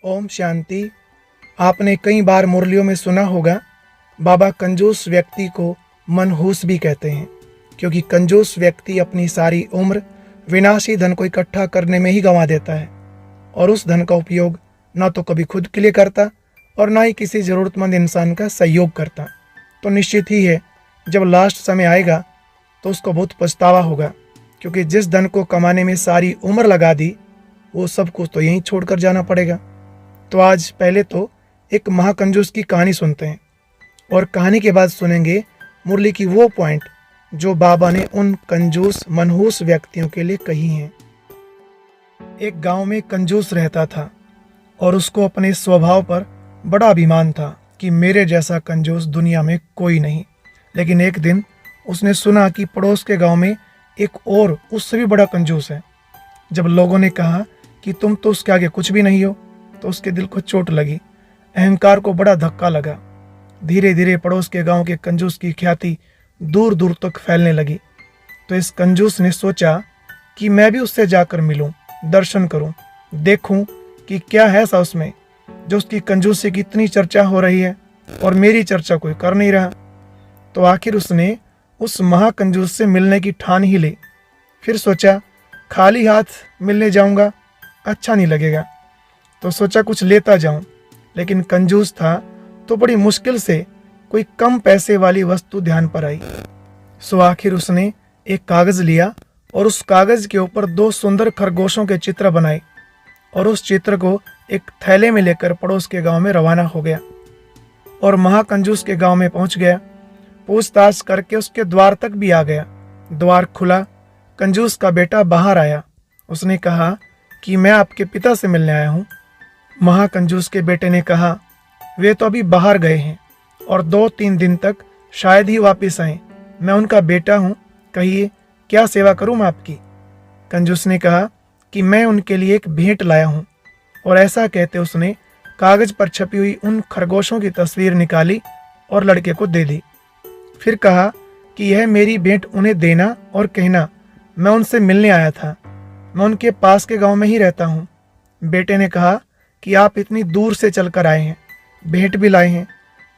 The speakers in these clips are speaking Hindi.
ओम शांति। आपने कई बार मुरलियों में सुना होगा, बाबा कंजूस व्यक्ति को मनहूस भी कहते हैं, क्योंकि कंजूस व्यक्ति अपनी सारी उम्र विनाशी धन को इकट्ठा करने में ही गंवा देता है और उस धन का उपयोग ना तो कभी खुद के लिए करता और ना ही किसी ज़रूरतमंद इंसान का सहयोग करता। तो निश्चित ही है, जब लास्ट समय आएगा तो उसको बहुत पछतावा होगा, क्योंकि जिस धन को कमाने में सारी उम्र लगा दी वो सब कुछ तो यहीं छोड़कर जाना पड़ेगा। तो आज पहले तो एक महाकंजूस की कहानी सुनते हैं और कहानी के बाद सुनेंगे मुरली की वो पॉइंट जो बाबा ने उन कंजूस मनहूस व्यक्तियों के लिए कही हैं। एक गांव में कंजूस रहता था और उसको अपने स्वभाव पर बड़ा अभिमान था कि मेरे जैसा कंजूस दुनिया में कोई नहीं। लेकिन एक दिन उसने सुना कि पड़ोस के गांव में एक और उससे भी बड़ा कंजूस है। जब लोगों ने कहा कि तुम तो उसके आगे कुछ भी नहीं हो, तो उसके दिल को चोट लगी, अहंकार को बड़ा धक्का लगा। धीरे धीरे पड़ोस के गांव के कंजूस की ख्याति दूर दूर तक फैलने लगी। तो इस कंजूस ने सोचा कि मैं भी उससे जाकर मिलूं, दर्शन करूं, देखूं कि क्या है ऐसा उसमें जो उसकी कंजूसी की इतनी चर्चा हो रही है और मेरी चर्चा कोई कर नहीं रहा। तो आखिर उसने उस महाकंजूस से मिलने की ठान ही ली। फिर सोचा खाली हाथ मिलने जाऊंगा, अच्छा नहीं लगेगा, तो सोचा कुछ लेता जाऊं। लेकिन कंजूस था तो बड़ी मुश्किल से कोई कम पैसे वाली वस्तु ध्यान पर आई। सो आखिर उसने एक कागज लिया और उस कागज के ऊपर 2 सुंदर खरगोशों के चित्र बनाए और उस चित्र को एक थैले में लेकर पड़ोस के गांव में रवाना हो गया और महाकंजूस के गांव में पहुंच गया। पूछताछ करके उसके द्वार तक भी आ गया। द्वार खुला, कंजूस का बेटा बाहर आया। उसने कहा कि मैं आपके पिता से मिलने आया हूँ। महाकंजूस के बेटे ने कहा, वे तो अभी बाहर गए हैं और 2-3 दिन तक शायद ही वापस आए। मैं उनका बेटा हूँ, कहिए क्या सेवा करूँ मैं आपकी। कंजूस ने कहा कि मैं उनके लिए एक भेंट लाया हूँ। और ऐसा कहते उसने कागज पर छपी हुई उन खरगोशों की तस्वीर निकाली और लड़के को दे दी। फिर कहा कि यह मेरी भेंट उन्हें देना और कहना मैं उनसे मिलने आया था, मैं उनके पास के गांव में ही रहता हूँ। बेटे ने कहा कि आप इतनी दूर से चलकर आए हैं, भेंट भी लाए हैं,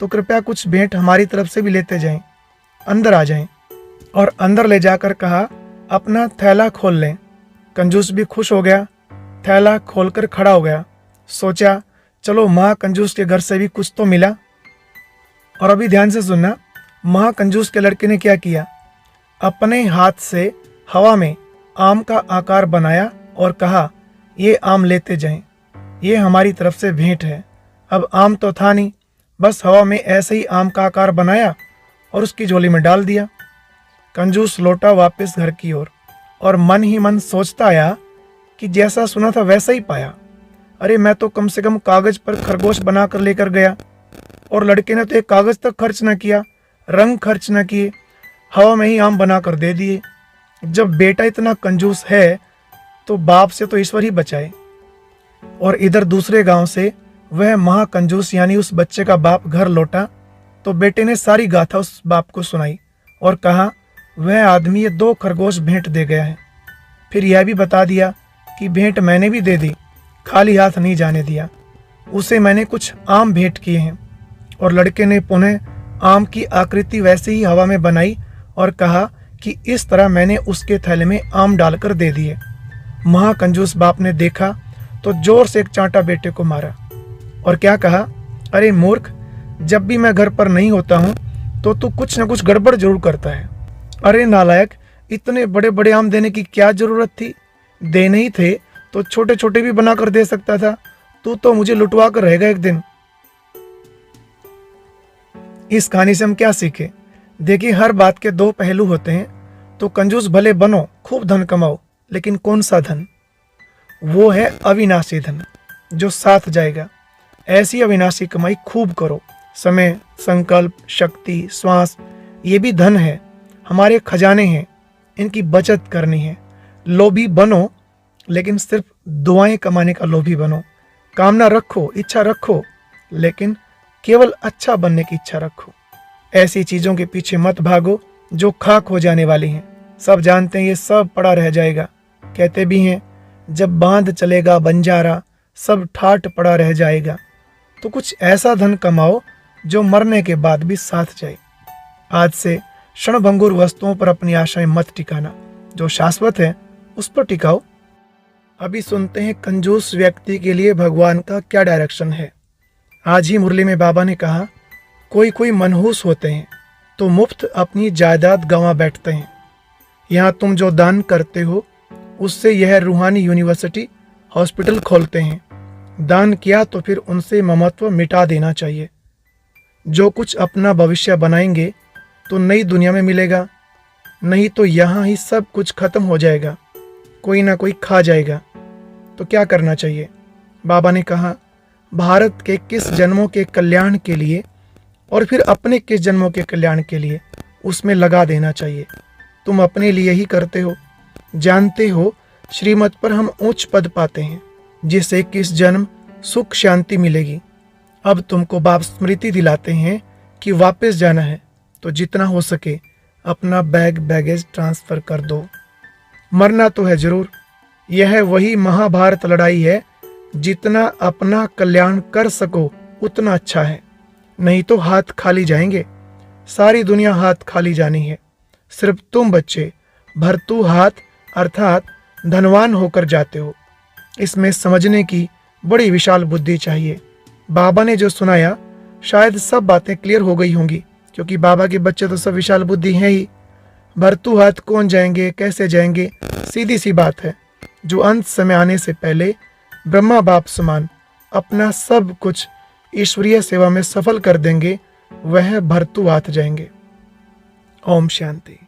तो कृपया कुछ भेंट हमारी तरफ से भी लेते जाएं, अंदर आ जाएं। और अंदर ले जाकर कहा अपना थैला खोल लें। कंजूस भी खुश हो गया, थैला खोलकर खड़ा हो गया। सोचा चलो महाकंजूस के घर से भी कुछ तो मिला। और अभी ध्यान से सुनना, महाकंजूस के लड़के ने क्या किया, अपने हाथ से हवा में आम का आकार बनाया और कहा ये आम लेते जाएं, ये हमारी तरफ से भेंट है। अब आम तो था नहीं, बस हवा में ऐसे ही आम का आकार बनाया और उसकी झोली में डाल दिया। कंजूस लौटा वापस घर की ओर और मन ही मन सोचता आया कि जैसा सुना था वैसा ही पाया। अरे मैं तो कम से कम कागज पर खरगोश बनाकर लेकर गया और लड़के ने तो एक कागज तक खर्च न किया, रंग खर्च न किए, हवा में ही आम बनाकर दे दिए। जब बेटा इतना कंजूस है तो बाप से तो ईश्वर ही बचाए। और इधर दूसरे गांव से वह महाकंजूस यानी उस बच्चे का बाप घर लौटा तो बेटे ने सारी गाथा उस बाप को सुनाई और कहा वह आदमी ये 2 खरगोश भेंट दे गया है। फिर यह भी बता दिया कि भेंट मैंने भी दे दी, खाली हाथ नहीं जाने दिया, उसे मैंने कुछ आम भेंट किए हैं। और लड़के ने पुनः आम की आकृति वैसे ही हवा में बनाई और कहा कि इस तरह मैंने उसके थैले में आम डालकर दे दिए। महाकंजूस बाप ने देखा तो जोर से एक चांटा बेटे को मारा और क्या कहा, अरे मूर्ख, जब भी मैं घर पर नहीं होता हूँ तो तू कुछ न कुछ गड़बड़ जरूर करता है। अरे नालायक, इतने बड़े बड़े आम देने की क्या जरूरत थी, देने ही थे तो छोटे छोटे भी बनाकर दे सकता था, तू तो मुझे लुटवा कर रहेगा एक दिन। इस कहानी से हम क्या सीखे, देखिए हर बात के 2 पहलू होते हैं। तो कंजूस भले बनो, खूब धन कमाओ, लेकिन कौन सा धन, वो है अविनाशी धन जो साथ जाएगा। ऐसी अविनाशी कमाई खूब करो। समय, संकल्प, शक्ति, श्वास, ये भी धन है, हमारे खजाने हैं, इनकी बचत करनी है। लोभी बनो, लेकिन सिर्फ दुआएं कमाने का लोभी बनो। कामना रखो, इच्छा रखो, लेकिन केवल अच्छा बनने की इच्छा रखो। ऐसी चीजों के पीछे मत भागो जो खाक हो जाने वाली हैं। सब जानते हैं ये सब पड़ा रह जाएगा। कहते भी हैं जब बांध चलेगा बंजारा सब ठाट पड़ा रह जाएगा। तो कुछ ऐसा धन कमाओ जो मरने के बाद भी साथ जाए। आज से क्षणभंगुर वस्तुओं पर अपनी आशाएं मत टिकाना, जो शाश्वत है उस पर टिकाओ। अभी सुनते हैं कंजूस व्यक्ति के लिए भगवान का क्या डायरेक्शन है। आज ही मुरली में बाबा ने कहा, कोई कोई मनहूस होते हैं तो मुफ्त अपनी जायदाद गंवा बैठते हैं। यहाँ तुम जो दान करते हो उससे यह रूहानी यूनिवर्सिटी हॉस्पिटल खोलते हैं। दान किया तो फिर उनसे ममत्व मिटा देना चाहिए। जो कुछ अपना भविष्य बनाएंगे तो नई दुनिया में मिलेगा, नहीं तो यहाँ ही सब कुछ खत्म हो जाएगा, कोई ना कोई खा जाएगा। तो क्या करना चाहिए? बाबा ने कहा, भारत के किस जन्मों के कल्याण के लिए और फिर अपने किस जन्मों के कल्याण के लिए उसमें लगा देना चाहिए। तुम अपने लिए ही करते हो। जानते हो श्रीमत पर हम उच्च पद पाते हैं, जिससे किस जन्म सुख शांति मिलेगी। अब तुमको बाप स्मृति दिलाते हैं कि वापस जाना है तो जितना हो सके अपना बैगेज ट्रांसफर कर दो। मरना तो है जरूर। यह वही महाभारत लड़ाई है, जितना अपना कल्याण कर सको उतना अच्छा है, नहीं तो हाथ खाली जाएंगे। सारी दुनिया हाथ खाली जानी है, सिर्फ तुम बच्चे भरतू हाथ अर्थात धनवान होकर जाते हो। इसमें समझने की बड़ी विशाल बुद्धि चाहिए। बाबा ने जो सुनाया शायद सब बातें क्लियर हो गई होंगी, क्योंकि बाबा के बच्चे तो सब विशाल बुद्धि हैं ही। भरतू हाथ कौन जाएंगे, कैसे जाएंगे, सीधी सी बात है। जो अंत समय आने से पहले ब्रह्मा बाप समान अपना सब कुछ ईश्वरीय सेवा में सफल कर देंगे, वह भरतू हाथ जाएंगे। ओम शांति।